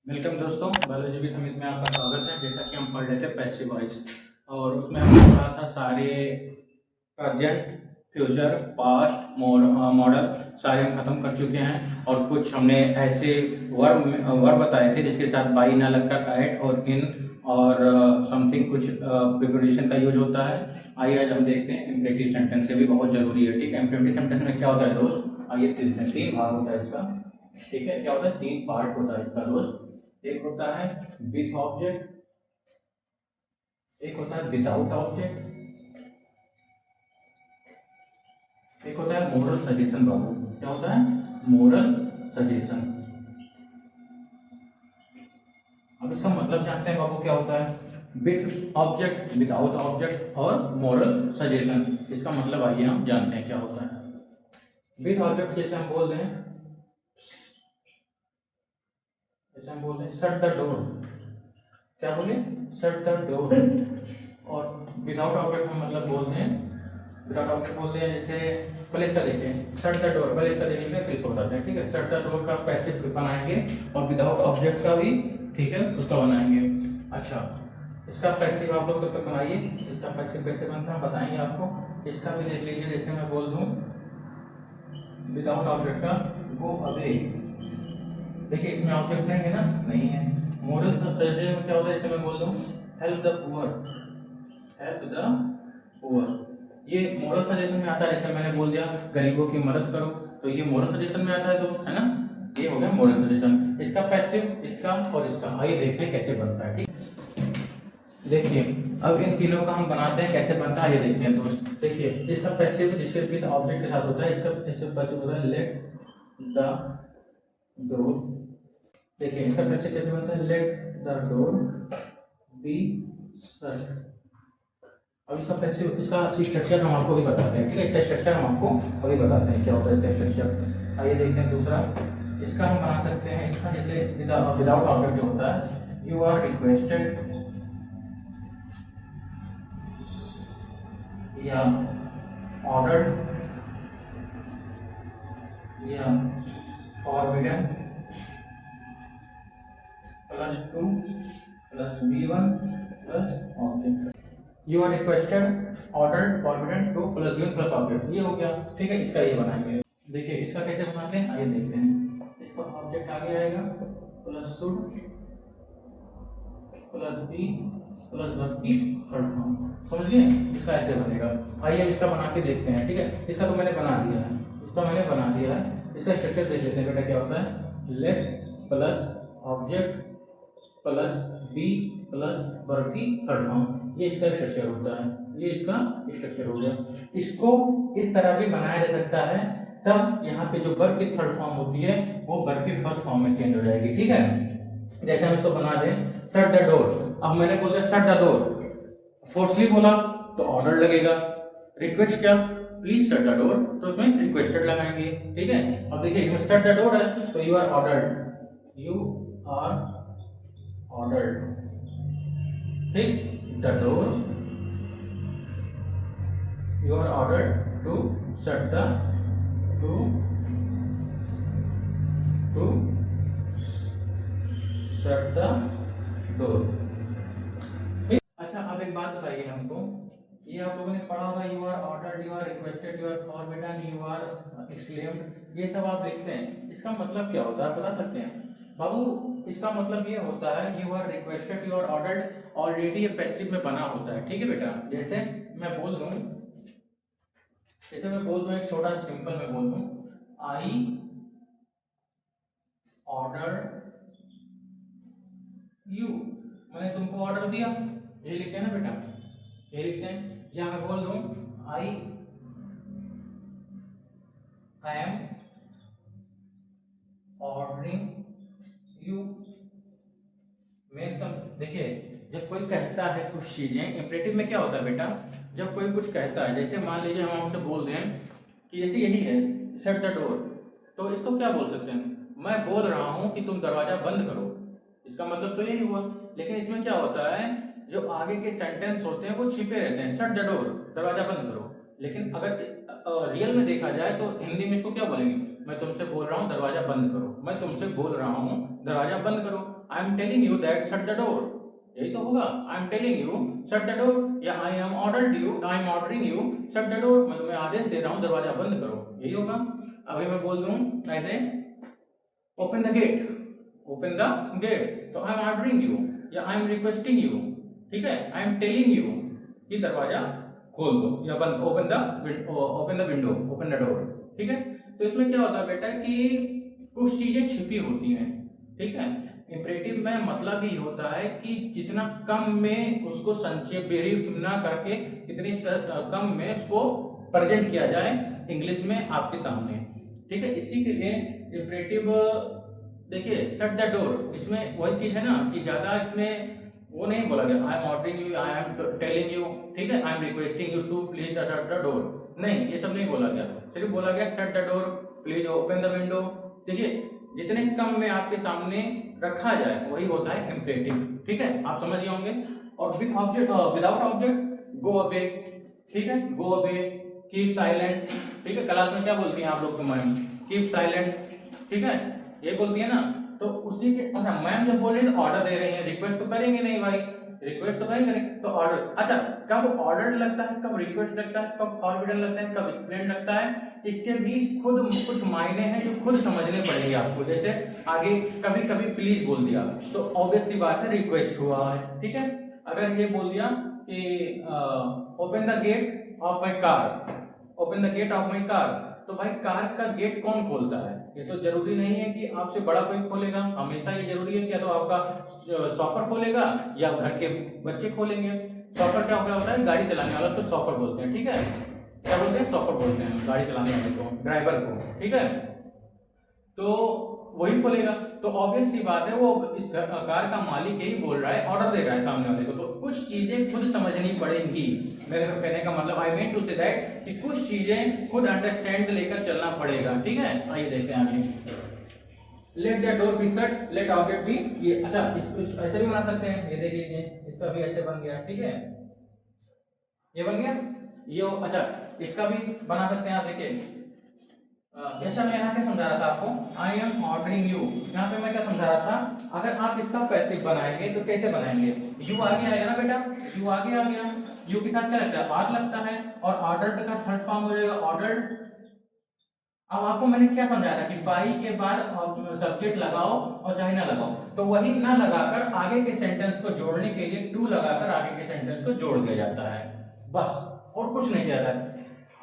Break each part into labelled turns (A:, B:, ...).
A: Welcome दोस्तों, biology with Amit में आपका स्वागत है। जैसा कि हम पढ़ रहे थे पैसिव वॉइस और उसमें हमने पढ़ा था सारे प्रेजेंट, फ्यूचर, पास्ट, मॉडल सारे हम खत्म कर चुके हैं। और कुछ हमने ऐसे वर्ब बताए थे जिसके साथ बाई ना लगकर ऐट और इन और समथिंग कुछ प्रिपोजिशन का यूज होता है। आइए आज हम देखते हैं इम्परेटिव सेंटेंस से भी बहुत जरूरी है। ठीक है, इम्परेटिव सेंटेंस में क्या होता है दोस्त? आइए तीन भाग होता है इसका। ठीक है, क्या होता है? तीन पार्ट होता है इसका दोस्त। एक होता है विथ ऑब्जेक्ट, एक होता है विदाउट ऑब्जेक्ट, एक होता है मोरल सजेशन। बाबू क्या होता है? Moral suggestion. अब इसका मतलब जानते हैं बाबू क्या होता है? विथ ऑब्जेक्ट, विदाउट ऑब्जेक्ट और मोरल सजेशन। इसका मतलब आइए हम जानते हैं क्या होता है। विथ ऑब्जेक्ट जैसे हम बोल दें, जैसे हम बोल दें शट द डोर। क्या बोले? Shut the door. और विदाउट ऑब्जेक्ट हम मतलब बोल दें, विदाउट ऑब्जेक्ट बोलते हैं जैसे प्लेस का देखें, शट द डोर, प्लेस का देखेंगे क्लिक हो जाते हैं। ठीक है, शट द डोर का पैसिव बनाएंगे और विदाउट ऑब्जेक्ट का भी ठीक है उसका बनाएंगे। अच्छा, इसका पैसिव आप लोग तब तक बनाइए। इसका पैसिव कैसे बनता है हम बताएंगे आपको। इसका भी देख लीजिए, जैसे मैं बोल दूं विदाउट ऑब्जेक्ट का गो अवे। देखिए इसमें ऑब्जेक्ट है ना? नहीं है। मोरल सजेशन में क्या होता है? जैसे मैं बोल दूं help the poor, help the poor, ये मोरल सजेशन में आता है। जैसे मैंने बोल दिया गरीबों की मदद करो, तो ये मोरल सजेशन में आता है दोस्त, है ना? ये हो गया मोरल सजेशन। इसका पैसिव, इसका और इसका। आइए देखते हैं कैसे बनता है। ठीक, देखिए अब इन तीनों का हम बनाते हैं, कैसे बनता है ये देखते हैं दोस्त। देखिए इसका पैसिव जिसके विद ऑब्जेक्ट के साथ होता है, इसका पैसिव होता है लेट द डोर। देखिए इसका पैसिव कैसे बनता है? Let the door be shut. अब इसका पैसिव, इसका स्ट्रक्चर हम आपको भी बताते हैं। ठीक है, इसका स्ट्रक्चर हम आपको अभी बताते हैं क्या होता है इसका स्ट्रक्चर। आइए देखते हैं दूसरा। इसका हम बना सकते हैं, इसका जैसे विदाउट ऑब्जेक्ट जो होता है, यू आर रिक्वेस्टेड या ऑर्डर्ड या forbidden plus to plus B1 plus object. You are requested, ordered, forbidden, to plus B1 plus object, ये हो गया। ठीक है, इसका ये बनाएंगे। देखिए इसका कैसे बनाते हैं आइए देखते हैं। इसका ऑब्जेक्ट आगे आएगा plus should plus be plus verb की थर्ड फॉर्म। समझ लिए? इसका ऐसे बनेगा। आइए अब इसका बना के देखते हैं। ठीक है, इसका तो मैंने बना दिया है, इसका मैंने बना दिया है। इसका स्ट्रक्चर देख लेते हैं बेटा क्या होता है। Left plus object plus be plus verb की थर्ड फॉर्म, ये इसका स्ट्रक्चर होता है। ये इसका स्ट्रक्चर हो गया। इसको इस तरह भी बनाया जा सकता है, तब यहाँ पे जो वर्ब की थर्ड फॉर्म होती है वो वर्ब की फर्स्ट फॉर्म में चेंज हो जाएगी। ठीक है, जैसे हम इसको बना दें शट द डोर। अब मैंने बोल दिया शट द डोर, फोर्सली बोला तो ऑर्डर लगेगा। रिक्वेस्ट क्या? प्लीज शट द डोर, तो उसमें रिक्वेस्टेड लगाएंगे। ठीक है, अब देखिए इसमें शट द डोर है तो you are ordered, you are ordered. ठीक, the door, you are ordered to shut the to to shut the door. अच्छा, अब एक बात बताइए हमको, ये आप लोगों ने पढ़ा होगा you are ordered, you are requested, you are forbidden, you are exclaimed, ये सब आप लिखते हैं, इसका मतलब क्या होता है बता सकते हैं बाबू? इसका मतलब ये होता है you are requested, you are ordered already ये पैसिव में बना होता है। ठीक है बेटा, जैसे मैं बोल दूं, जैसे मैं बोल दूं एक छोटा सिंपल मैं बोल दूं आई ऑर्डर यू, मैंने तुमको ऑर्डर दिया, ये लिखते हैं ना बेटा, ये लिखते हैं। या मैं बोल दूं आई am ordering you make the. देखिए जब कोई कहता है कुछ चीजें, इंपरेटिव में क्या होता है बेटा? जब कोई कुछ कहता है, जैसे मान लीजिए हम आपसे बोल दें कि जैसे यही है शट द डोर, तो इसको क्या बोल सकते हैं? मैं बोल रहा हूं कि तुम दरवाजा बंद करो, इसका मतलब तो यही हुआ। लेकिन इसमें क्या होता है, जो आगे के सेंटेंस होते हैं वो छिपे रहते हैं। शट द डोर, दरवाजा बंद करो। लेकिन अगर रियल में देखा जाए तो हिंदी में इसको क्या बोलेंगे? मैं तुमसे बोल रहा हूँ दरवाजा बंद करो, मैं तुमसे बोल रहा हूँ दरवाजा बंद करो। I am telling you that shut the door, यही तो होगा। I am telling you shut the door, या I am ordering you shut the door, मैं तुम्हें आदेश दे रहा हूँ दरवाजा बंद करो, यही होगा। अभी मैं बोल दूं ऐसे open the gate, open the gate, तो आई एम ऑर्डरिंग यू या आई एम रिक्वेस्टिंग यू, ठीक है, आई एम टेलिंग यू कि दरवाजा खोल दो या बंद, open the window, open the door, ठीक है। तो इसमें क्या होता है बेटा कि कुछ चीजें छिपी होती हैं, ठीक है। इंपरेटिव में मतलब ही होता है कि जितना कम में उसको संक्षेप ब्रीफ ना करके कितनी कम में उसको प्रेजेंट किया जाए इंग्लिश में आपके सामने, ठीक है। इसी के लिए इंपरेटिव देखिए शट द डोर, इसमें वही चीज है ना कि ज्यादा इसमें वो नहीं बोला गया I am ordering you, I am telling you, ठीक है, I am requesting you to please shut the door, नहीं ये सब नहीं बोला गया, सिर्फ बोला गया shut the door, please open the window. देखिए जितने कम में आपके सामने रखा जाए वही होता है इंपरेटिव, ठीक है, आप समझ गए होंगे। और with object without object go away, ठीक है, गो अवे, कीप साइलेंट, ठीक है, क्लास में क्या बोलती हैं आप लोग को मैम, कीप साइलेंट, ठीक है, ये बोलती है ना। तो उसी के अच्छा मैम जब बोल रही है तो ऑर्डर दे रही है, रिक्वेस्ट तो करेंगे नहीं भाई, रिक्वेस्ट तो करेंगे नहीं, तो ऑर्डर, अच्छा कब ऑर्डर लगता है, कब रिक्वेस्ट लगता है, कब फॉरबिडन लगता है, कब एक्सप्लेन लगता है, इसके भी खुद कुछ मायने हैं जो खुद समझने पड़ेंगे आपको। जैसे आगे कभी कभी प्लीज बोल दिया तो ऑब्वियस सी बात है रिक्वेस्ट हुआ है, ठीक है। अगर ये बोल दिया कि open the gate of my car, open the gate of my car, तो भाई कार का गेट कौन खोलता है, ये तो जरूरी नहीं है कि आपसे बड़ा कोई खोलेगा, हमेशा ये जरूरी है कि या तो आपका शॉफर खोलेगा या घर के बच्चे खोलेंगे। शॉफर क्या होता है, गाड़ी चलाने वाला को शॉफर बोलते हैं, ठीक है, क्या बोलते हैं, शॉफर बोलते हैं गाड़ी चलाने वाले को, ड्राइवर को, ठीक है, तो वही खोलेगा। तो ऑब्वियस सी बात है वो इस कार का मालिक यही बोल रहा है, ऑर्डर दे रहा है सामने वाले को, तो कुछ चीजें खुद समझनी पड़ेंगी। मेरे कहने का मतलब I mean to say that कि कुछ चीजें खुद अंडरस्टैंड लेकर चलना पड़ेगा, ठीक है। आइए देखते हैं आगे, let the door be shut, let object be, ये अच्छा इस ऐसे भी बना सकते हैं, ये देख लीजिए इसका भी ऐसे बन गया, ठीक है, ये बन गया, ये अच्छा इसका भी बना सकते हैं आप, देखिए जैसा मैं यहाँ क्या समझा रहा था आपको, आई एम ऑर्डरिंग यू, यहाँ पे मैं क्या समझा रहा था, अगर आप इसका पैसिव बनाएंगे तो कैसे बनाएंगे, यू आगे आएगा ना बेटा, यू आगे आ गया, यू के साथ क्या लगता है, आर लगता है, और ऑर्डर्ड का थर्ड फॉर्म हो जाएगा ऑर्डर्ड। अब आपको मैंने क्या समझाया था कि बाई के बाद सब्जेक्ट लगाओ और चाहे ना लगाओ, तो वही ना लगाकर आगे के सेंटेंस को जोड़ने के लिए टू लगाकर आगे के सेंटेंस को जोड़ दिया जाता है, बस और कुछ नहीं किया जाता है।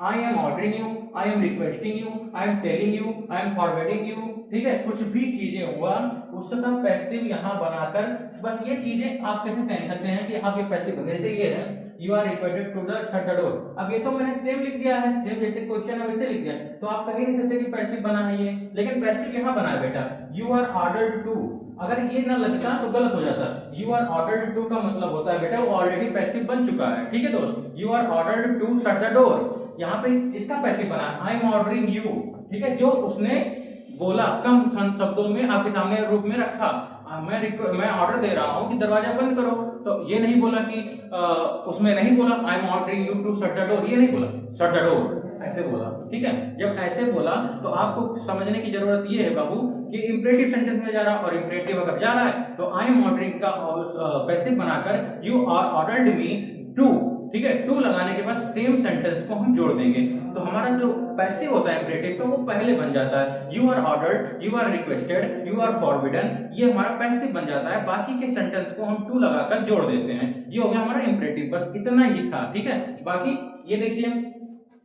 A: I am ordering you, I am requesting you, I am telling you, I am forwarding you, ठीक है, कुछ भी चीजें हुआ उसका पैसिव यहाँ बनाकर बस ये चीजें आप कैसे कह सकते हैं कि आप ये पैसिव बने, जैसे ये है you are requested to the shut the door, अब ये तो मैंने सेम लिख दिया है, सेम जैसे क्वेश्चन है वैसे लिख दिया, तो आप कह नहीं सकते कि पैसिव बना है ये, लेकिन पैसिव यहाँ बना है बेटा, यू आर ऑर्डर्ड टू, अगर ये ना लगता तो गलत हो जाता, यू आर ऑर्डर्ड टू का मतलब होता है बेटा वो ऑलरेडी पैसिव बन चुका है, ठीक है दोस्त, you are ordered to shut the door, यहाँ पे इसका पैसिव बना आई एम ऑर्डरिंग यू, ठीक है, जो उसने बोला कम शब्दों में आपके सामने रूप में रखा, मैं ऑर्डर दे रहा हूँ कि दरवाजा बंद करो, तो ये नहीं बोला कि उसमें नहीं बोला I am ordering you to shut the door, ये नहीं बोला शट द डोर, ऐसे बोला, ठीक है। जब ऐसे बोला तो आपको समझने की जरूरत ये है बाबू कि इंपरेटिव सेंटेंस में जा रहा, और इंपरेटिव अगर जा रहा है तो आई एम ऑर्डरिंग का पैसिव बनाकर you are ordered me to, ठीक है, टू लगाने के बाद सेम सेंटेंस को हम जोड़ देंगे, तो हमारा जो पैसिव होता है इंपरेटिव का वो पहले बन जाता है, you are ordered, you are requested, you are forbidden, ये हमारा पैसिव बन जाता है, बाकी के सेंटेंस को हम टू लगाकर जोड़ देते हैं, ये हो गया हमारा इंपरेटिव, बस इतना ही था, ठीक है। बाकी ये देखिए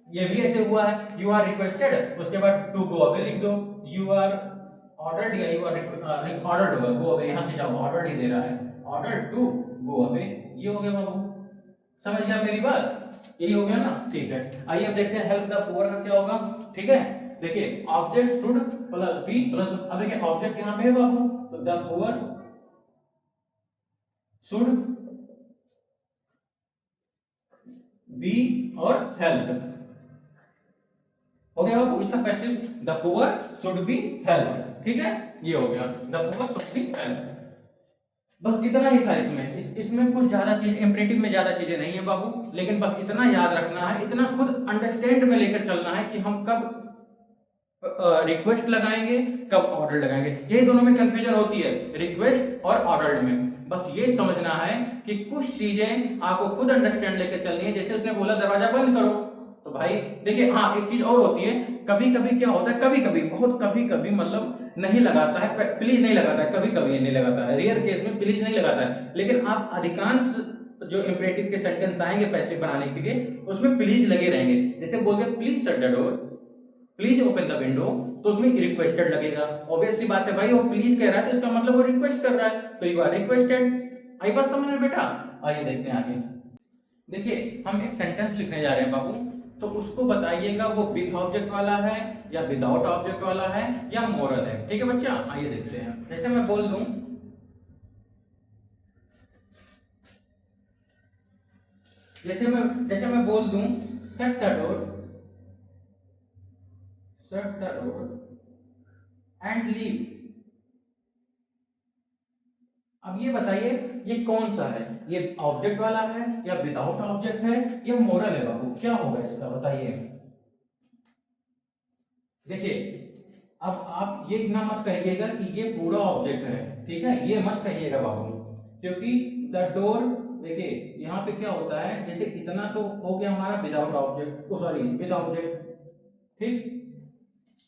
A: ये भी ऐसे हुआ है, यू आर रिक्वेस्टेड, उसके बाद टू गो अवे लिख दो, यू आर ऑर्डर्ड या यू आर ऑर्डर्ड होगा, गो अवे यहाँ से जाओ, ऑर्डर्ड ही दे रहा है, ऑर्डर्ड टू गो अवे, ये हो गया बाबू, समझ गया मेरी बात, यही हो गया ना, ठीक है। आइए अब देखते हैं हेल्प द पुअर का क्या होगा, ठीक है। देखिए object should plus be plus, अब देखिए ऑब्जेक्ट यहाँ पे है बाबू, तो द पुअर शुड बी और हेल्प, हो गया बाबू, इसका passive the poor should be help, ठीक है, ये हो गया the poor should be help, बस इतना ही था इसमें, इसमें कुछ ज्यादा चीज इंपरेटिव में ज्यादा चीजें नहीं है बाबू, लेकिन बस इतना याद रखना है, इतना खुद अंडरस्टैंड में लेकर चलना है कि हम कब रिक्वेस्ट लगाएंगे, कब ऑर्डर लगाएंगे, यही दोनों में कंफ्यूजन होती है, रिक्वेस्ट और ऑर्डर में। बस ये समझना है कि कुछ चीजें आपको खुद अंडरस्टैंड लेके चलनी है। जैसे उसने बोला दरवाजा बंद करो, तो भाई देखिए, हाँ एक चीज और होती है, कभी कभी क्या होता है, कभी कभी बहुत कभी कभी मतलब नहीं लगाता है, प्लीज नहीं लगाता है, कभी कभी नहीं लगाता है, रेयर केस में प्लीज नहीं लगाता है, लेकिन आप अधिकांश जो इंपरेटिव के सेंटेंस आएंगे पैसिव बनाने के लिए उसमें प्लीज लगे रहेंगे। जैसे बोलते please shut the door, please open the window, तो उसमें रिक्वेस्टेड लगेगा। ऑब्वियस सी बात है भाई, वो प्लीज कह रहा है तो इसका मतलब वो रिक्वेस्ट कर रहा है, तो यू आर रिक्वेस्टेड। आई बात समझ में बेटा? आइए देखते हैं आगे। देखिए हम एक सेंटेंस लिखने जा रहे हैं बाबू, तो उसको बताइएगा वो विथ ऑब्जेक्ट वाला है या विदाउट ऑब्जेक्ट वाला है या मोरल है। ठीक है बच्चा, आइए देखते हैं। जैसे मैं बोल दूं, जैसे मैं बोल दूं shut the door, shut the door and leave. अब ये बताइए ये कौन सा है, ये ऑब्जेक्ट वाला है या विदाउट ऑब्जेक्ट है या मोरल है बाबू, क्या होगा इसका बताइए। देखिए अब आप ये इतना मत कहिएगा कि ये पूरा ऑब्जेक्ट है, ठीक है, ये मत कहिएगा बाबू, क्योंकि द डोर, देखिए यहाँ पे क्या होता है, जैसे इतना तो हो गया हमारा without object, sorry with object, ठीक,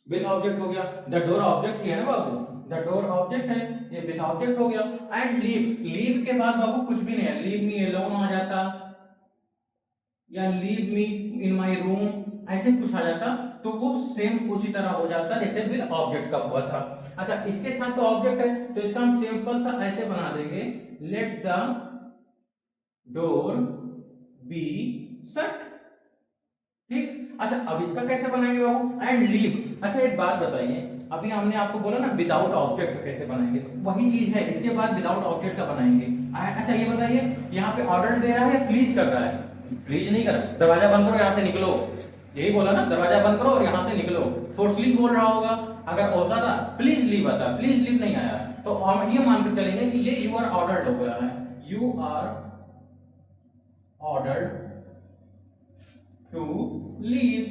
A: विद ऑब्जेक्ट हो गया, द डोर ऑब्जेक्ट ही है ना बाबू, द डोर ऑब्जेक्ट है, ये विद ऑब्जेक्ट हो गया। एंड लीव, लीव के बाद बाबू कुछ भी नहीं है, लीव मी अलोन आ जाता या leave me in my room, ऐसे कुछ आ जाता, तो वो सेम उसी तरह हो जाता जैसे विद ऑब्जेक्ट का हुआ था। अच्छा इसके साथ तो ऑब्जेक्ट है, तो इसका हम सिंपल सा ऐसे बना देंगे, late the door be shut, ठीक। अच्छा अब इसका कैसे बनाएंगे बाबू, एंड लीव। अच्छा एक बात बताइए, अभी हमने आपको बोला ना विदाउट ऑब्जेक्ट कैसे बनाएंगे, तो वही चीज है, इसके बाद विदाउट ऑब्जेक्ट का बनाएंगे। अच्छा ये बताइए, यहाँ पे ऑर्डर दे रहा है, प्लीज कर रहा है, प्लीज नहीं कर रहा, दरवाजा बंद करो यहाँ से निकलो, यही बोला ना, दरवाजा बंद करो और यहाँ से निकलो, फोर्सली बोल रहा होगा। अगर होता था प्लीज लीव आता, प्लीज लीव नहीं आया, तो हम ये मान के चलेंगे कि ये यू आर ऑर्डर्ड हो गया है, you are ordered to leave.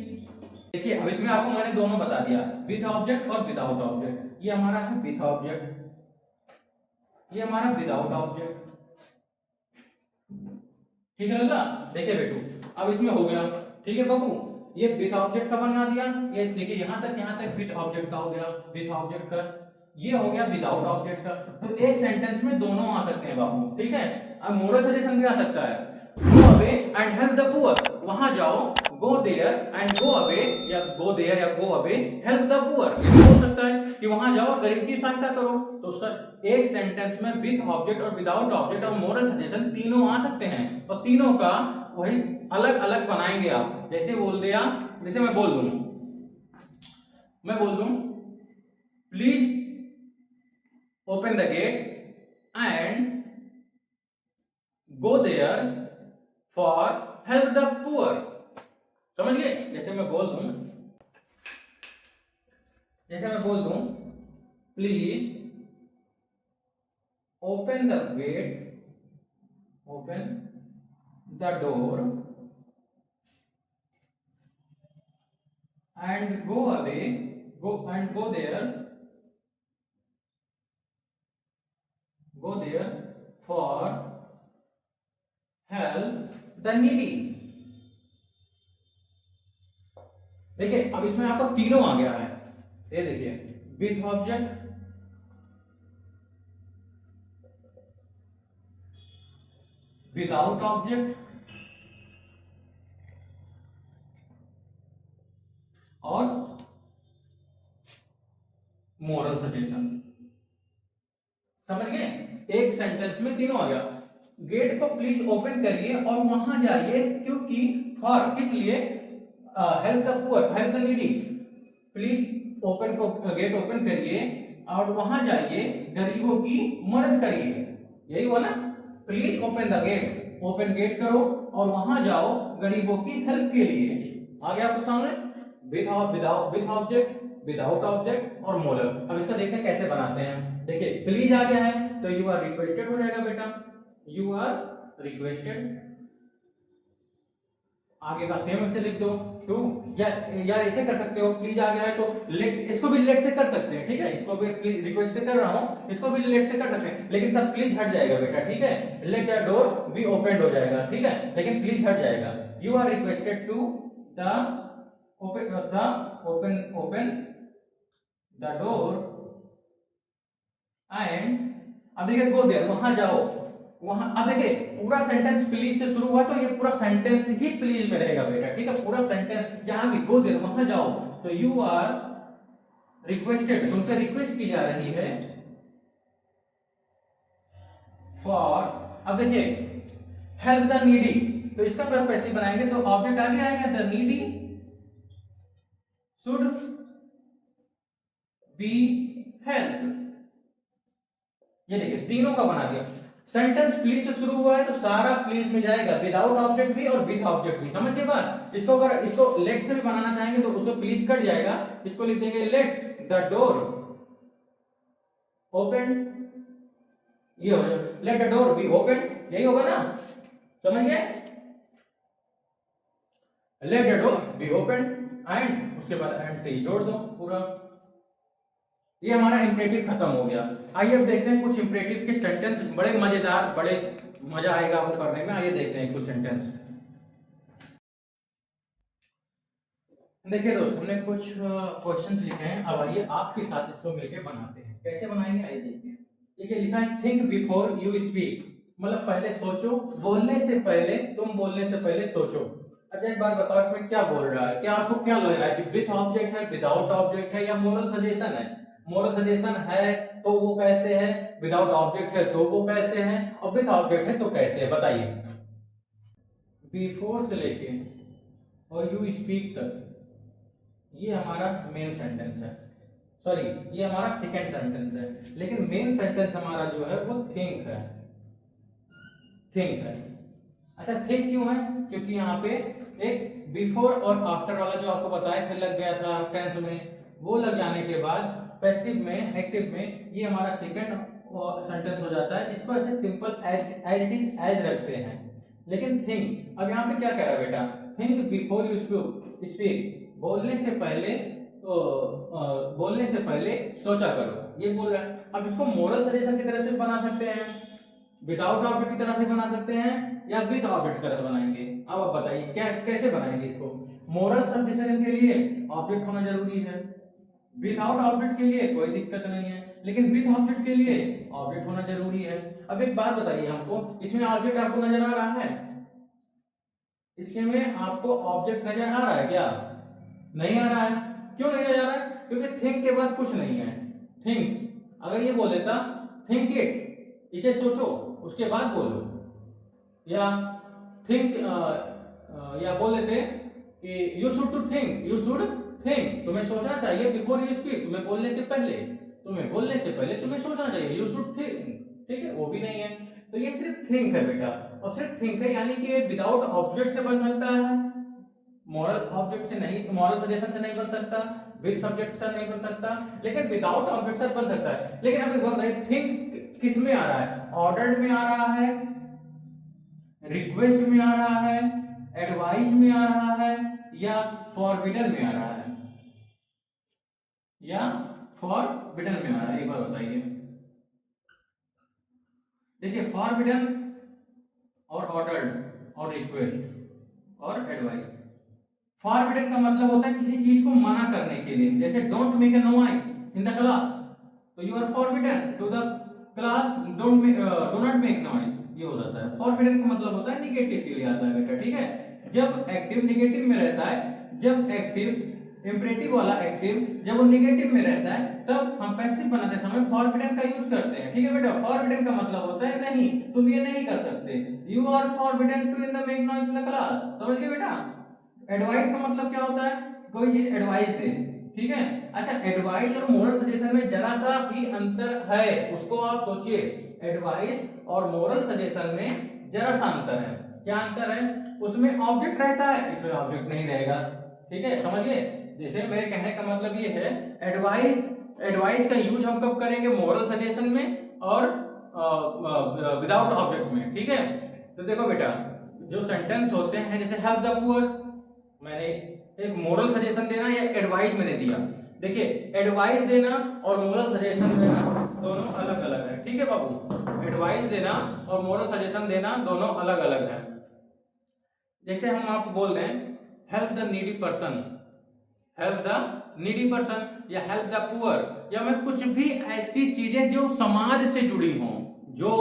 A: देखिए अब इसमें आपको मैंने दोनों बता दिया, विथ ऑब्जेक्ट और विदाउट ऑब्जेक्ट। ये हमारा है विथ ऑब्जेक्ट, ये हमारा विदाउट ऑब्जेक्ट, ठीक है लल्ला। देखिए बेटू अब इसमें हो गया, ठीक है बाबू, ये विथ ऑब्जेक्ट का बना दिया, ये देखिए यहाँ तक विथ ऑब्जेक्ट का हो गया, विथ ऑब्जेक्ट का, ये हो गया विदाउट ऑब्जेक्ट का। तो एक सेंटेंस में दोनों आ सकते हैं बाबू, ठीक है। अब मोरल सजेशन भी आ सकता है, go away and help the poor, वहां जाओ, go there and go away, या गो देयर या go away help the poor, ये भी हो सकता है कि वहां जाओ गरीब की सहायता करो। तो उसका एक सेंटेंस में विथ ऑब्जेक्ट और विदाउट ऑब्जेक्ट और मोरल सजेशन तीनों आ सकते हैं, और तीनों का वही अलग अलग बनाएंगे आप। जैसे बोल दिया, जैसे मैं बोल दूं please open the gate and go there for help the poor, समझ गए। जैसे मैं बोल दूं please open the gate, open the door and go away, go there for help the needy. देखिए अब इसमें आपको तीनों आ गया है, ये देखिए विथ ऑब्जेक्ट, विदाउट ऑब्जेक्ट और मोरल सजेशन, समझ गए। एक सेंटेंस में तीनों आ गया, गेट को प्लीज ओपन करिए और वहां जाइए, क्योंकि फॉर किस लिए, help the poor, help the needy, please open को गेट ओपन करिए और वहां जाइए गरीबों की मदद करिए, यही हुआ ना, please open the gate, open gate करो और वहां जाओ गरीबों की हेल्प के लिए। आ गया आपके सामने विथ ऑब्जेक्ट, विदाउट ऑब्जेक्ट और मोरल। अब इसका देखते हैं कैसे बनाते हैं। देखिए प्लीज आ गया है तो यू आर रिक्वेस्टेड हो जाएगा बेटा, यू आर रिक्वेस्टेड। आगे का सेम ऐसे लिख दो टू, या ऐसे कर सकते हो, प्लीज आ गया है तो लेट, इसको भी लेट से कर सकते हैं, ठीक है, इसको भी रिक्वेस्ट से कर रहा हूं, इसको भी लेट से कर सकते हैं, लेकिन तब प्लीज हट जाएगा बेटा, ठीक है, let the door be open हो जाएगा, ठीक है, लेकिन प्लीज हट जाएगा। You are requested to the open the door and, अब देखिए गो देयर, वहां जाओ, वहां, अब देखिए पूरा सेंटेंस प्लीज से शुरू हुआ तो ये पूरा सेंटेंस ही प्लीज में रहेगा बेटा, ठीक है, पूरा सेंटेंस जहां भी गो देयर वहां जाओ, तो यू आर रिक्वेस्टेड, तुमसे रिक्वेस्ट की जा रही है फॉर, अब देखिए हेल्प द नीडी, तो इसका पैसिव बनाएंगे तो ऑब्जेक्ट आगे आएगा, the needy should be help, ये देखिए तीनों का बना दिया, सेंटेंस प्लीज से शुरू हुआ है तो सारा प्लीज में जाएगा, विदाउट ऑब्जेक्ट भी और विद ऑब्जेक्ट भी, समझ गए बात। इसको अगर इसको लेट से भी बनाना चाहेंगे तो उसको प्लीज कट जाएगा, इसको लिख देंगे लेट द डोर ओपन, ये हो जाएगा late the door be open, यही होगा ना, समझ गए, late the door be open and, उसके बाद एंड से जोड़ दो पूरा, ये हमारा इंपरेटिव खत्म हो गया। आइए अब देखते हैं कुछ इंपरेटिव के सेंटेंस, बड़े मजेदार, बड़े मजा आएगा आपको करने में। आइए देखते हैं कुछ सेंटेंस। देखिए दोस्त, हमने कुछ क्वेश्चंस लिखे हैं, अब आइए आपके साथ इसको मिलकर बनाते हैं। कैसे बनाएंगे आइए देखते हैं। देखिए लिखा है थिंक बिफोर यू स्पीक, मतलब पहले सोचो, बोलने से पहले, तुम बोलने से पहले सोचो। अच्छा एक बात बताओ, इसमें क्या बोल रहा है, क्या आपको क्या लग रहा है कि विथ ऑब्जेक्ट है, विदाउट ऑब्जेक्ट है, या मोरल सजेशन है? मोरल सजेशन है तो वो कैसे है, विदाउट ऑब्जेक्ट है तो वो कैसे है, और विथ ऑब्जेक्ट है तो कैसे है, बताइए। बिफोर से लेके और यू स्पीक तक ये हमारा मेन सेंटेंस है, सॉरी ये हमारा सेकंड सेंटेंस है, लेकिन मेन सेंटेंस हमारा जो है वो थिंक है, थिंक है। अच्छा थिंक क्यों है? क्योंकि यहाँ पे एक बिफोर और आफ्टर वाला जो आपको बताया थे लग गया था टेंस में, वो लग जाने के बाद पैसिव में, एक्टिव में ये हमारा सेकंड सेंटेंस हो जाता है। इसको ऐसे simple as it is as रखते हैं। लेकिन थिंक, अब यहाँ पे क्या कह रहा है बेटा, थिंक बिफोर यू स्पीक, बोलने से पहले बोलने से पहले सोचा करो, ये बोल रहा है। अब इसको मोरल सजेशन की तरह से बना सकते हैं, विदाउट ऑब्जेक्ट की तरह से बना सकते हैं, या विद ऑब्जेक्ट की तरह से बनाएंगे। अब आप बताइए क्या कैसे बनाएंगे इसको। मोरल सजेशन के लिए ऑब्जेक्ट होना जरूरी है, विदाउट ऑब्जेक्ट के लिए कोई दिक्कत नहीं है, लेकिन विद ऑब्जेक्ट के लिए ऑब्जेक्ट होना जरूरी है। अब एक बात बताइए हमको, इसमें ऑब्जेक्ट आपको नजर आ रहा है? इसमें आपको ऑब्जेक्ट नजर आ रहा है क्या? नहीं आ रहा है। क्यों नहीं नजर आ रहा है? क्योंकि थिंक के बाद कुछ नहीं है। थिंक अगर ये बोल देता थिंक इट, इसे सोचो उसके बाद बोलो, या थिंक या बोल देते कि you should to think, you should think, तुम्हें सोचना चाहिए बिफोर यू स्पीक, तुम्हें बोलने से पहले, तुम्हें बोलने से पहले तुम्हें सोचना चाहिए, यू शुड थिंक, ठीक है, वो भी नहीं है। तो ये सिर्फ थिंक है बेटा, और सिर्फ थिंक है, यानी कि विदाउट ऑब्जेक्ट से बन सकता है, मॉरल ऑब्जेक्ट से नहीं, मॉरल सजेशन से नहीं बन सकता, विद सब्जेक्ट से नहीं बन सकता, लेकिन विदाउट ऑब्जेक्ट से बन सकता है। लेकिन अब एक बात बताइए, थिंक किस में आ रहा है? ऑर्डर्ड में आ रहा है, रिक्वेस्ट में आ रहा है, एडवाइस में आ रहा है, या फॉरबिडन में आ रहा है, या फॉरबिडन में आ रहा है? एक बार बताइए। देखिए फॉरबिडन और ऑर्डर्ड और रिक्वेस्ट और एडवाइस, फॉरबिडन का मतलब होता है किसी चीज को मना करने के लिए, जैसे don't make a noise in the class, तो you are forbidden to the class, do not make noise, ये हो जाता है। फॉरबिडन का मतलब होता है निगेटिव के लिए आता है बेटा, ठीक है। जब एक्टिव निगेटिव में रहता है, जब एक्टिव इंपरेटिव वाला एक्टिव जब वो निगेटिव में रहता है, तब हम पैसिव बनाते समय फॉरबिडन का यूज करते हैं, ठीक है बेटा। फॉरबिडन का मतलब होता है नहीं, तुम ये नहीं कर सकते, you are forbidden to in the make noise in the class, समझ गए बेटा। एडवाइस का मतलब क्या होता है? कोई चीज एडवाइस दे, ठीक है। अच्छा एडवाइस और मोरल सजेशन में जरा सा भी अंतर है, उसको आप सोचिए। एडवाइस और मोरल सजेशन में जरा सा अंतर है। क्या अंतर है? उसमें ऑब्जेक्ट रहता है, इसमें ऑब्जेक्ट नहीं रहेगा, ठीक है, समझिए। जैसे मेरे कहने का मतलब ये है, एडवाइस का यूज हम कब करेंगे? मोरल सजेशन में और विदाउट ऑब्जेक्ट में, ठीक है। तो देखो बेटा, जो सेंटेंस होते हैं जैसे हेल्प द पुअर, मैंने एक मोरल सजेशन देना या एडवाइस मैंने दिया। देखिए एडवाइस देना और मोरल सजेशन देना दोनों अलग अलग है, ठीक है बाबू। एडवाइस देना और मोरल सजेशन देना दोनों अलग अलग है। जैसे हम आपको बोल दें help the needy person, help the needy person या हेल्प द पुअर, या मैं कुछ भी ऐसी चीजें जो समाज से जुड़ी हों, जो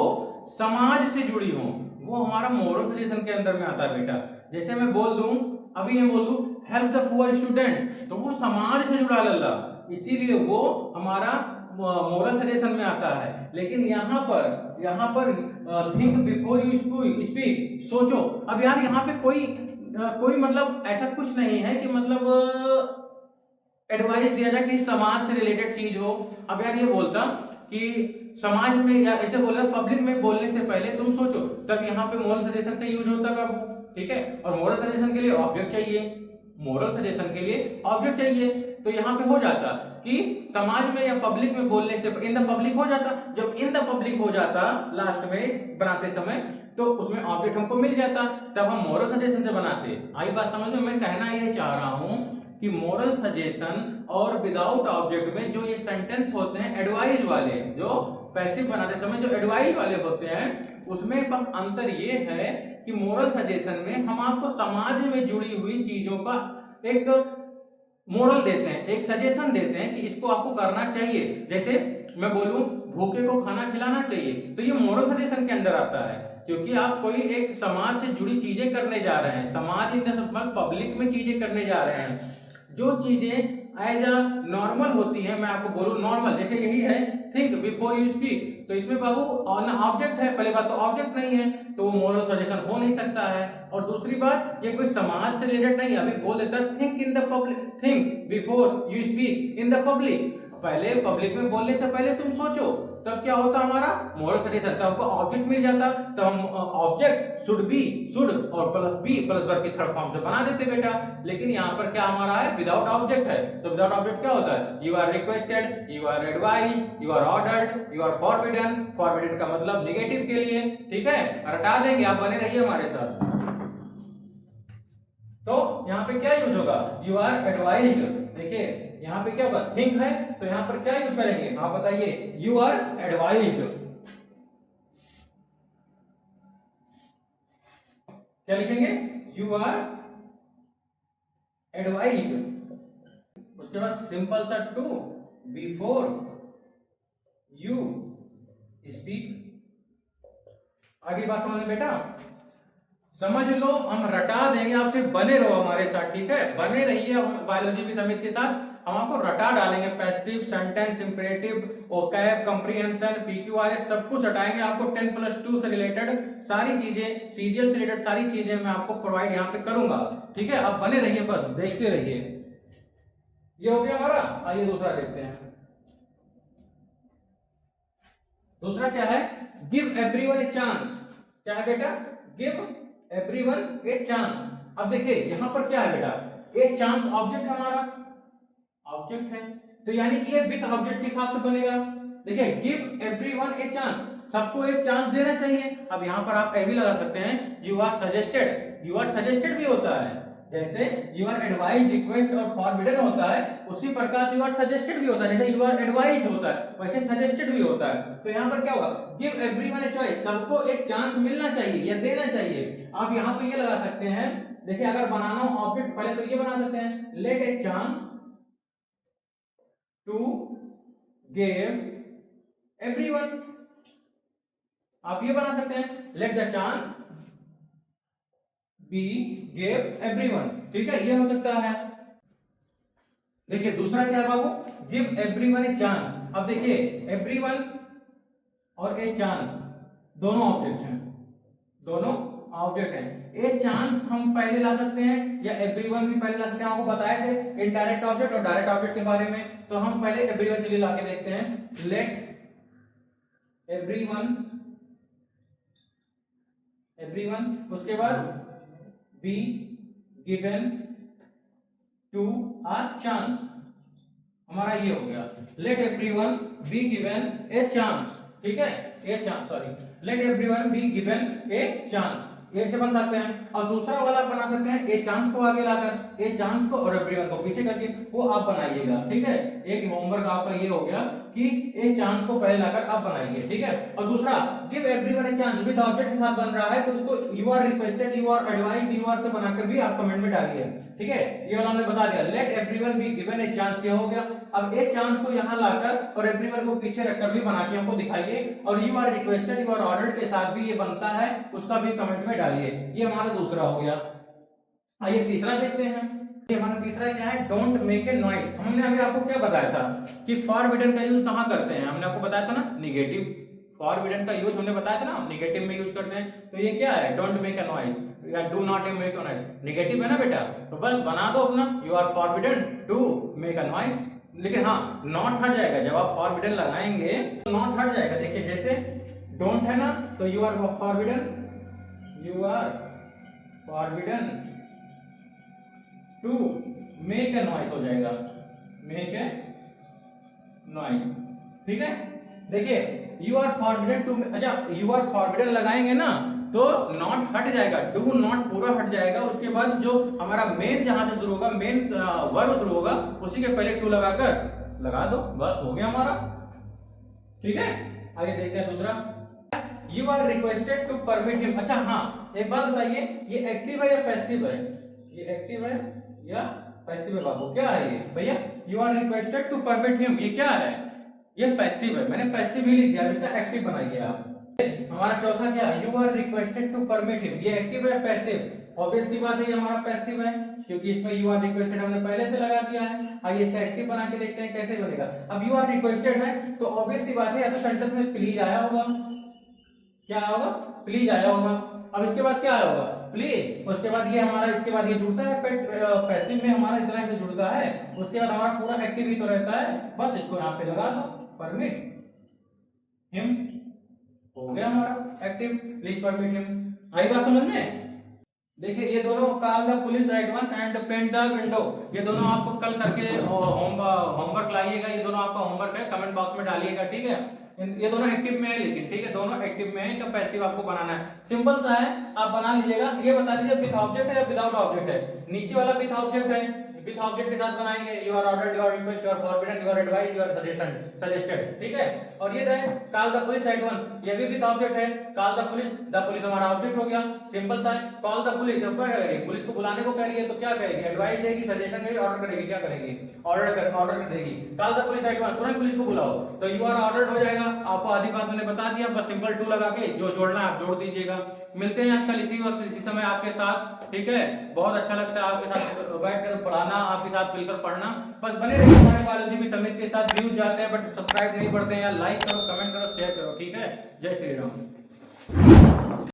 A: समाज से जुड़ी हों, वो हमारा मोरल सजेशन के अंदर में आता है बेटा। जैसे मैं बोल दूं, अभी मैं बोल दूं हेल्प द पुअर स्टूडेंट, तो वो समाज से जुड़ा लल्ला, इसीलिए वो हमारा मोरल सजेशन में आता है। लेकिन यहाँ पर थिंक बिफोर यू स्पीक, सोचो। अब यार यहाँ पे कोई मतलब ऐसा कुछ नहीं है कि मतलब एडवाइस दिया जाए कि समाज से रिलेटेड चीज हो। अब यार ये बोलता कि समाज में या ऐसे बोल रहा पब्लिक में बोलने से पहले तुम सोचो, तब यहाँ पे मोरल सजेशन से यूज होता है, ठीक है। और मोरल सजेशन के लिए ऑब्जेक्ट चाहिए, मोरल सजेशन के लिए ऑब्जेक्ट चाहिए, तो यहाँ पे हो जाता कि समाज में या पब्लिक में बोलने से इन द पब्लिक हो जाता। जब इन द पब्लिक हो जाता लास्ट में बनाते समय, तो उसमें ऑब्जेक्ट हमको मिल जाता, तब हम मोरल सजेशन से बनाते। आई बात समझ में? मैं कहना ये चाह रहा हूं कि मोरल सजेशन और विदाउट ऑब्जेक्ट में जो ये सेंटेंस होते हैं एडवाइज वाले, जो पैसिव बनाते समय जो एडवाइज वाले होते हैं, उसमें बस अंतर ये है कि मोरल सजेशन में हम आपको समाज में जुड़ी हुई चीजों का एक मोरल देते हैं, एक सजेशन देते हैं कि इसको आपको करना चाहिए। जैसे मैं बोलूं भूखे को खाना खिलाना चाहिए, तो ये मोरल सजेशन के अंदर आता है, क्योंकि आप कोई एक समाज से जुड़ी चीजें करने जा रहे हैं, समाज इन द पब्लिक में चीजें करने जा रहे हैं। जो चीजें एज अ नॉर्मल होती है, मैं आपको बोलूं नॉर्मल, जैसे यही है थिंक बिफोर यू स्पीक, तो इसमें बाबू ऑब्जेक्ट है, पहले बात तो ऑब्जेक्ट नहीं है, तो वो मोरल सजेशन हो नहीं सकता है। और दूसरी बात, ये कोई समाज से रिलेटेड नहीं है। अभी बोल देता think in the public, think before you speak in the public, पहले पब्लिक में बोलने से पहले तुम सोचो, तब क्या होता हमारा मोरल सजेशन, तब हमको ऑब्जेक्ट मिल जाता, तब हम ऑब्जेक्ट शुड बी, शुड और प्लस बी प्लस वर्ब की थर्ड फॉर्म से बना देते बेटा। लेकिन यहाँ पर क्या हमारा है, विदाउट ऑब्जेक्ट है, तो विदाउट ऑब्जेक्ट क्या होता है, you are requested, you are advised, you are ordered, you are forbidden. Forbidden का मतलब निगेटिव के लिए, ठीक है, हटा देंगे, आप बने रहिए हमारे साथ। तो यहाँ पे क्या यूज होगा, यू आर एडवाइज्ड। देखिए यहाँ पे क्या होगा, थिंक है, तो यहाँ पर क्या यूज करेंगे, आप बताइए, यू आर एडवाइज्ड। क्या लिखेंगे, यू आर एडवाइज्ड। उसके बाद सिंपल सा टू बिफोर यू स्पीक। आगे बात समझ में बेटा, समझ लो, हम रटा देंगे, आप सिर्फ बने रहो हमारे साथ, ठीक है, बने रहिए हम बायोलॉजी विद अमित के साथ। हम आपको रटा डालेंगे, passive, sentence, imperative, vocab, comprehension, PQRS सब कुछ हटाएंगे। आपको 10+2 से रिलेटेड सारी चीजें, सीजीएल से रिलेटेड सारी चीजें मैं आपको प्रोवाइड यहाँ पे करूंगा, ठीक है। आप बने रहिए, बस देखते रहिए। ये हो गया हमारा। आइए दूसरा देखते हैं। दूसरा क्या है, गिव एवरीवन ए चांस। क्या है बेटा, गिव एवरीवन ए चांस। अब देखिए यहां पर क्या है बेटा, ए चांस ऑब्जेक्ट हमारा, ऑब्जेक्ट है, तो यानी कि ये विद ऑब्जेक्ट के साथ बनेगा। देखिए गिव एवरीवन ए चांस, सबको एक चांस देना चाहिए। अब यहां पर आप ए भी लगा सकते हैं, you are suggested, you are suggested भी होता है, जैसे यू आर एडवाइज्ड, रिक्वेस्ट और फॉरबिडन होता है, उसी प्रकार से यू आर सजेस्टेड भी होता है। जैसे यू आर एडवाइज्ड होता है, वैसे सजेस्टेड भी होता है। तो यहाँ पर क्या होगा, गिव एवरीवन ए चॉइस, सबको एक चांस मिलना चाहिए या देना चाहिए। आप यहाँ पे ये लगा सकते हैं, देखिए अगर बनाना हो ऑब्जेक्ट, पहले तो ये बना सकते हैं, let a chance to give everyone. आप ये बना सकते हैं, let the chance be give everyone, ठीक है, ये हो सकता है। देखिए दूसरा क्या है बाबू, गिव एवरीवन ए चांस। अब देखिए एवरीवन और ए चांस दोनों ऑब्जेक्ट हैं, दोनों ऑब्जेक्ट हैं। ए चांस हम पहले ला सकते हैं या एवरीवन भी पहले ला सकते हैं। आपको बताए थे इनडायरेक्ट ऑब्जेक्ट और डायरेक्ट ऑब्जेक्ट के बारे में, तो हम पहले एवरीवन चलिए ला के देखते हैं। लेट एवरीवन, एवरीवन, उसके बाद be given to a chance, हमारा ये हो गया, let everyone be given a chance, ठीक है, a chance, sorry, let everyone be given a chance. ये से बन सकते हैं। और दूसरा वाला आप बना सकते हैं ए चांस को आगे लाकर, ए चांस को और एवरीवन को पीछे करके, वो आप बनाइएगा, ठीक है। एक होमवर्क आपका ये हो गया कि ए चांस को पहले लाकर आप बनाइए, ठीक है। और दूसरा give everyone a chance with object के साथ बन रहा है तो उसको you are requested, you are advised, you are से बनाकर भी आप कमेंट में डालिए, ठीक है। ये वाला हमने बता दिया। Late everyone be given a chance, ये हो गया। अब ए चांस को यहां लाकर और एवरीवन को पीछे रखकर भी बना के हमको दिखाइए, और you are requested, you are ordered के साथ भी ये बनता है, उसका भी कमेंट में डालिए। ये हमारा दूसरा हो गया। आइए तीसरा देखते हैं। ये हमारा तीसरा क्या है, डोंट मेक ए नॉइज। हमने अभी आपको क्या बताया था कि फॉरबिडन का यूज कहां करते हैं, हमने आपको बताया था ना निगेटिव। फॉरबिडन का यूज हमने बताया था ना निगेटिव में यूज करते हैं। तो ये क्या है, डोंट मेक ए नॉइज या do not make a noise, negative है ना बेटा, तो बस बना दो अपना, you are forbidden to make a noise. लेकिन हाँ नॉट हट जाएगा, जब आप फॉरबिडन लगाएंगे तो नॉट हट जाएगा। देखिए जैसे डोंट है ना, तो you are forbidden, you are forbidden to make a noise हो जाएगा, मेक ए नॉइज, ठीक है। देखिए यू आर फॉरबिडन टू, अच्छा यू आर फॉरबिडन लगाएंगे ना तो नॉट हट जाएगा, डू नॉट पूरा हट जाएगा। उसके बाद जो हमारा मेन जहां से शुरू होगा, मेन वर्ब शुरू होगा, उसी के पहले टू लगाकर लगा दो, बस हो गया हमारा, ठीक है। आगे देखते हैं दूसरा, you are requested to permit him. अच्छा हाँ एक बात बताइए, ये एक्टिव है या पैसिव है, ये एक्टिव है या पैसिव है बाबू, क्या है ये भैया, you are requested to permit him, ये क्या है, ये पैसिव है, मैंने पैसिव ही लिख दिया, इसका एक्टिव बनाइए आप। हमारा चौथा क्या, you are requested to permit him, ये एक्टिव है पैसिव, ऑब्वियस सी बात है ये हमारा पैसिव है, क्योंकि इसमें यू आर रिक्वेस्टेड हमने पहले से लगा दिया है। आइए इसका एक्टिव बना के देखते हैं कैसे बनेगा। अब यू आर रिक्वेस्टेड है तो ऑब्वियस सी बात है, या तो सेंटेंस में प्लीज आया होगा, क्या आया होगा, प्लीज आया होगा। अब इसके बाद क्या आया होगा, प्लीज, उसके बाद ये हमारा, इसके बाद ये जुड़ता है पैसिव में हमारा इतना से जुड़ता है, उसके बाद हमारा पूरा एक्टिव ही तो रहता है, बस इसको यहाँ पे लगा दो, परमिट हिम, हो गया हमारा एक्टिव, प्लीज परमिट हिम। आई बात समझ में। देखिए ये दोनों call the police the advance and paint the window, ये दोनों आप कल करके होमवर्क लाइएगा, ये दोनों आपका होमवर्क है, कमेंट बॉक्स में डालिएगा, ठीक है। ये दोनों एक्टिव में है, लेकिन ठीक है दोनों एक्टिव में है, तो पैसिव आपको बनाना है, सिंपल सा है, आप बना लीजिएगा। ये बता दीजिए विद ऑब्जेक्ट है या विदाउट ऑब्जेक्ट है, नीचे वाला विद ऑब्जेक्ट है, विद ऑब्जेक्ट के साथ बनाएंगे, you are ordered, you are request, you are forbidden, you are advised, you are suggested, ठीक है। और ये है call the police at once, ये भी विद ऑब्जेक्ट है, कॉल द पुलिस हमारा ऑब्जेक्ट हो गया, सिंपल सा है। कॉल द पुलिस, पुलिस को बुलाने को कह रही है तो क्या करेगी, एडवाइस देगी, सजेशन देगी, ऑर्डर करेगी, क्या करेगी, ऑर्डर कर देगी। Call the police at once, तुरंत पुलिस को बुलाओ, तो यू आर ऑर्डर्ड हो जाएगा। आपको आधी बात मैंने बता दिया, बस सिंपल टू लगा के जो जोड़ना है आप जोड़ दीजिएगा। मिलते हैं कल इसी वक्त इसी समय आपके साथ, ठीक है। बहुत अच्छा लगता है आपके साथ बैठकर पढ़ाना, आपके साथ मिलकर पढ़ना, बस बने रहिए हमारे बायोलॉजी भी तमीज के साथ। व्यूज जाते हैं बट सब्सक्राइब नहीं पड़ते हैं, या लाइक करो, कमेंट करो, शेयर करो, ठीक है। जय श्री राम।